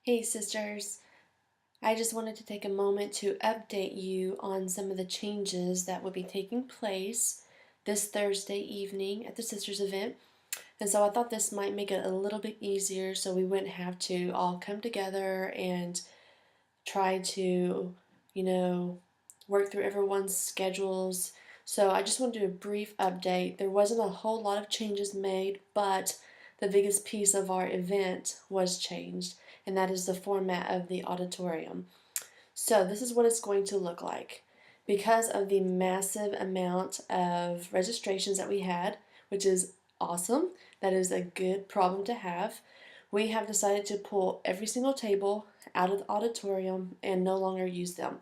Hey sisters, I just wanted to take a moment to update you on some of the changes that will be taking place this Thursday evening at the sisters event. And so I thought this might make it a little bit easier so we wouldn't have to all come together and try to, you know, work through everyone's schedules. So I just want to do a brief update. There wasn't a whole lot of changes made, but the biggest piece of our event was changed, and that is the format of the auditorium. So this is what it's going to look like. Because of the massive amount of registrations that we had, which is awesome, that is a good problem to have, we have decided to pull every single table out of the auditorium and no longer use them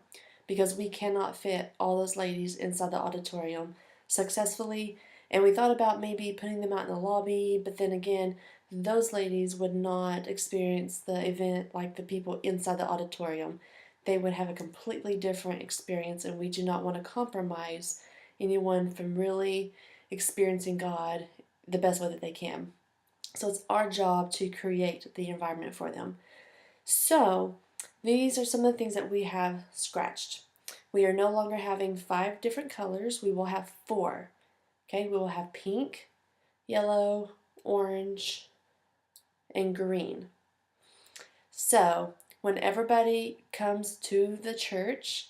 because we cannot fit all those ladies inside the auditorium successfully. And we thought about maybe putting them out in the lobby, but then again, those ladies would not experience the event like the people inside the auditorium. They would have a completely different experience, and we do not want to compromise anyone from really experiencing God the best way that they can. So it's our job to create the environment for them. So these are some of the things that we have scratched. We are no longer having 5 different colors. We will have 4. Okay, we will have pink, yellow, orange, and green. So when everybody comes to the church,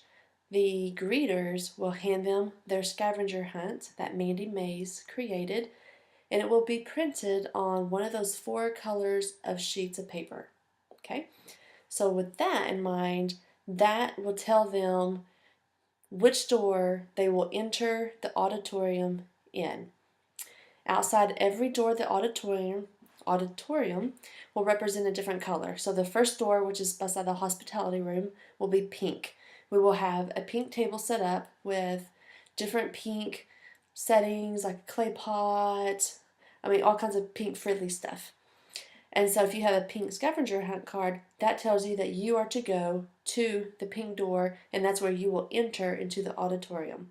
the greeters will hand them their scavenger hunt that Mandy Mays created, and it will be printed on one of those 4 colors of sheets of paper. Okay, so with that in mind, that will tell them which door they will enter the auditorium in. Outside every door of the auditorium will represent a different color. So the first door, which is beside the hospitality room, will be pink. We will have a pink table set up with different pink settings like a clay pot, all kinds of pink friendly stuff. And so if you have a pink scavenger hunt card, that tells you that you are to go to the pink door, and that's where you will enter into the auditorium.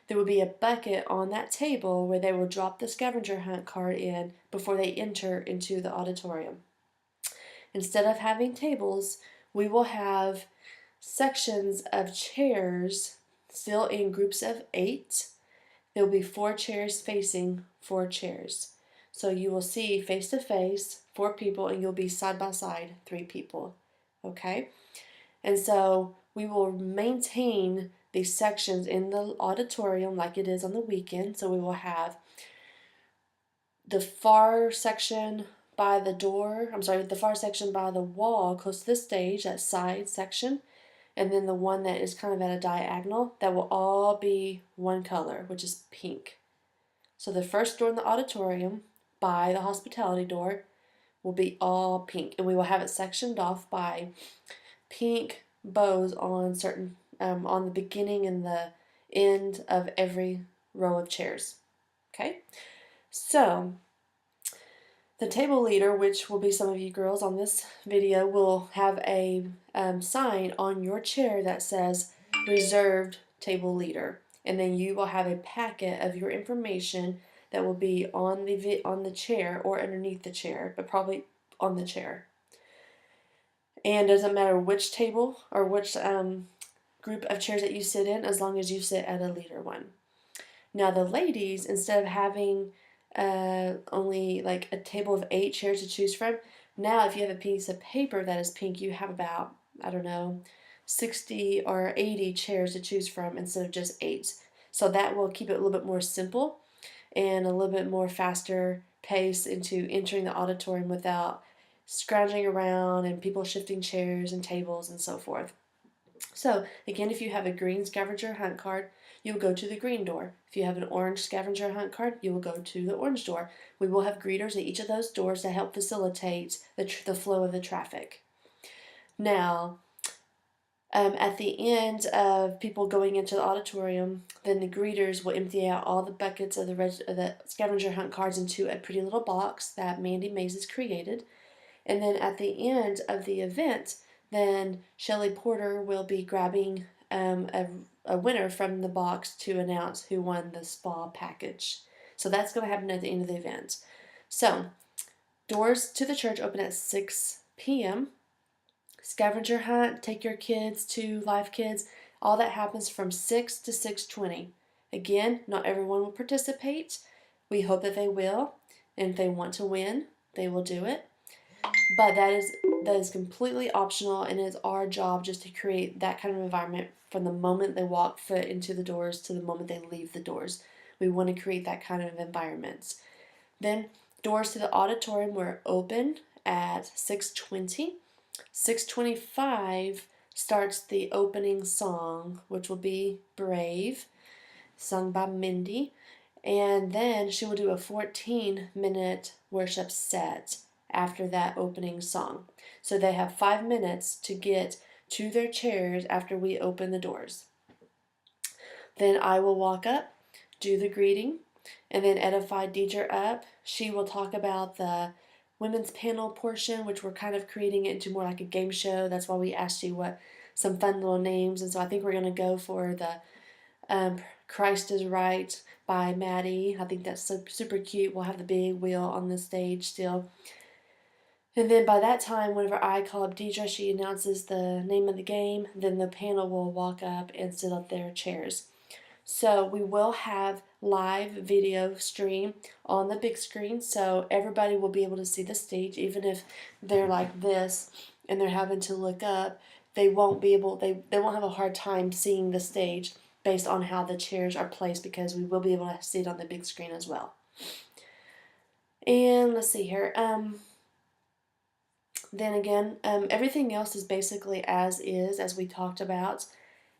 There will be a bucket on that table where they will drop the scavenger hunt card in before they enter into the auditorium. Instead of having tables, we will have sections of chairs still in groups of 8. There will be 4 chairs facing 4 chairs. So you will see face to face 4 people, and you'll be side by side 3 people. Okay? And so we will maintain these sections in the auditorium like it is on the weekend. So we will have the far section by the door, the far section by the wall close to the stage, that side section, and then the one that is kind of at a diagonal, that will all be one color, which is pink. So the first door in the auditorium by the hospitality door will be all pink, and we will have it sectioned off by pink bows on on the beginning and the end of every row of chairs. Okay, so the table leader, which will be some of you girls on this video, will have a sign on your chair that says reserved table leader, and then you will have a packet of your information that will be on the chair or underneath the chair, but probably on the chair. And it doesn't matter which table or which group of chairs that you sit in, as long as you sit at a leader one. Now the ladies, instead of having only like a table of 8 chairs to choose from, now if you have a piece of paper that is pink, you have about, 60 or 80 chairs to choose from instead of just 8. So that will keep it a little bit more simple and a little bit more faster pace into entering the auditorium without scrounging around and people shifting chairs and tables and so forth. So again, if you have a green scavenger hunt card, you will go to the green door. If you have an orange scavenger hunt card, you will go to the orange door. We will have greeters at each of those doors to help facilitate the flow of the traffic. Now, at the end of people going into the auditorium, then the greeters will empty out all the buckets of the scavenger hunt cards into a pretty little box that Mandy Mays has created. And then at the end of the event, then Shelly Porter will be grabbing a winner from the box to announce who won the spa package. So that's going to happen at the end of the event. So doors to the church open at 6 p.m. Scavenger hunt, take your kids to Life Kids. All that happens from 6 to 6:20. Again, not everyone will participate. We hope that they will. And if they want to win, they will do it. But that is completely optional, and it's our job just to create that kind of environment from the moment they walk foot into the doors to the moment they leave the doors. We want to create that kind of environment. Then doors to the auditorium were open at 6:20. 6:25 starts the opening song, which will be Brave, sung by Mindy. And then she will do a 14-minute worship set after that opening song. So they have 5 minutes to get to their chairs after we open the doors. Then I will walk up, do the greeting, and then edify Deidre up. She will talk about the women's panel portion, which we're kind of creating it into more like a game show. That's why we asked you what some fun little names. And so I think we're going to go for the Christ is Right by Maddie. I think that's super cute. We'll have the big wheel on the stage still. And then by that time, whenever I call up Deidre, she announces the name of the game. Then the panel will walk up and sit up their chairs. So we will have live video stream on the big screen, so everybody will be able to see the stage, even if they're like this and they're having to look up. They won't have a hard time seeing the stage based on how the chairs are placed, because we will be able to see it on the big screen as well. And let's see here. Then again, everything else is basically as is, as we talked about.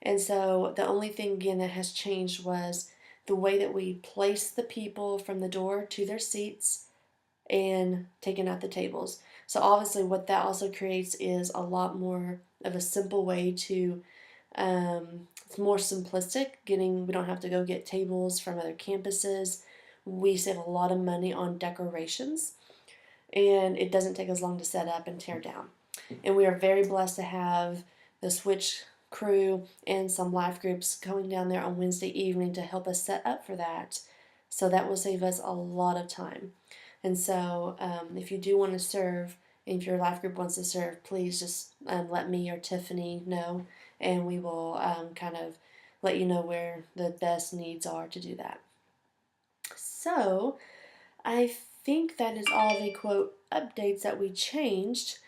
And so the only thing again that has changed was the way that we place the people from the door to their seats and taking out the tables. So obviously what that also creates is a lot more of a simple way to, it's more simplistic. We don't have to go get tables from other campuses. We save a lot of money on decorations, and it doesn't take as long to set up and tear down. And we are very blessed to have the Switch crew and some life groups going down there on Wednesday evening to help us set up for that. So that will save us a lot of time. And so if you do want to serve, if your life group wants to serve, please just let me or Tiffany know, and we will kind of let you know where the best needs are to do that. So I think that is all the quote updates that we changed.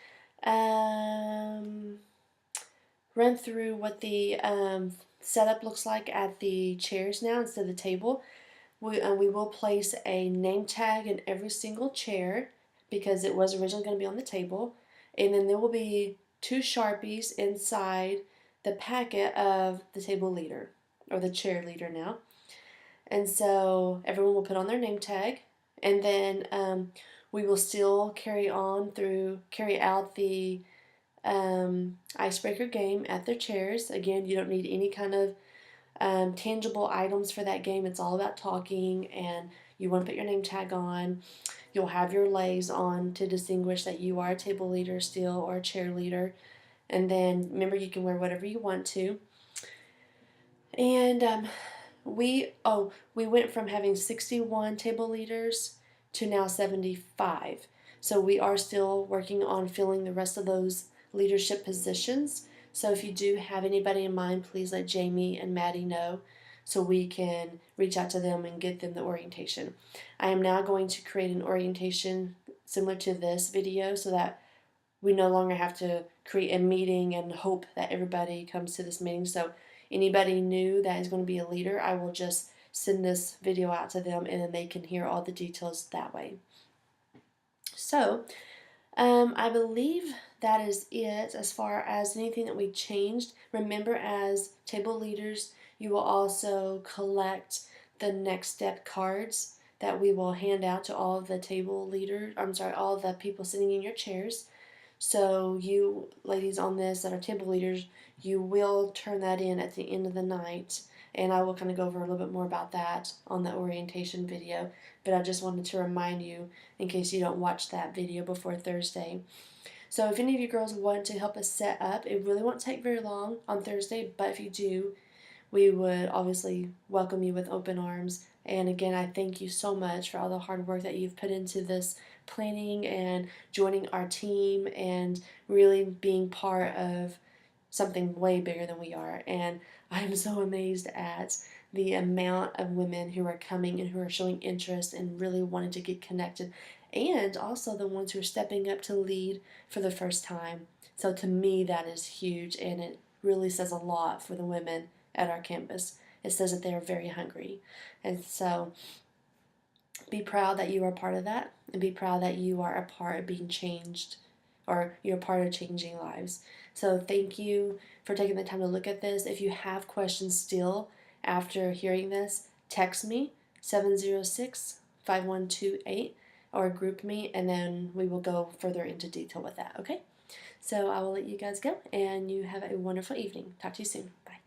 Run through what the setup looks like at the chairs now instead of the table. We will place a name tag in every single chair because it was originally going to be on the table. And then there will be 2 Sharpies inside the packet of the table leader, or the chair leader now. And so everyone will put on their name tag. And then we will still carry out the icebreaker game at their chairs. Again, you don't need any kind of tangible items for that game. It's all about talking, and you want to put your name tag on. You'll have your leis on to distinguish that you are a table leader still or a chair leader. And then remember, you can wear whatever you want to. And we went from having 61 table leaders to now 75. So we are still working on filling the rest of those leadership positions. So if you do have anybody in mind, please let Jamie and Maddie know so we can reach out to them and get them the orientation. I am now going to create an orientation similar to this video so that we no longer have to create a meeting and hope that everybody comes to this meeting. So anybody new that is going to be a leader, I will just send this video out to them, and then they can hear all the details that way. So I believe that is it as far as anything that we changed. Remember, as table leaders, you will also collect the next step cards that we will hand out to all of the all of the people sitting in your chairs. So you ladies on this that are table leaders, you will turn that in at the end of the night, and I will kind of go over a little bit more about that on the orientation video. But I just wanted to remind you in case you don't watch that video before Thursday. So if any of you girls want to help us set up, it really won't take very long on Thursday, but if you do, we would obviously welcome you with open arms. And again, I thank you so much for all the hard work that you've put into this planning and joining our team and really being part of something way bigger than we are. And I'm so amazed at the amount of women who are coming and who are showing interest and really wanting to get connected, and also the ones who are stepping up to lead for the first time. So to me, that is huge, and it really says a lot for the women at our campus. It says that they are very hungry. And so be proud that you are part of that, and be proud that you are a part of being changed, or you're part of changing lives. So thank you for taking the time to look at this. If you have questions still after hearing this, text me 706-5128 or group me, and then we will go further into detail with that, okay? So I will let you guys go, and you have a wonderful evening. Talk to you soon. Bye.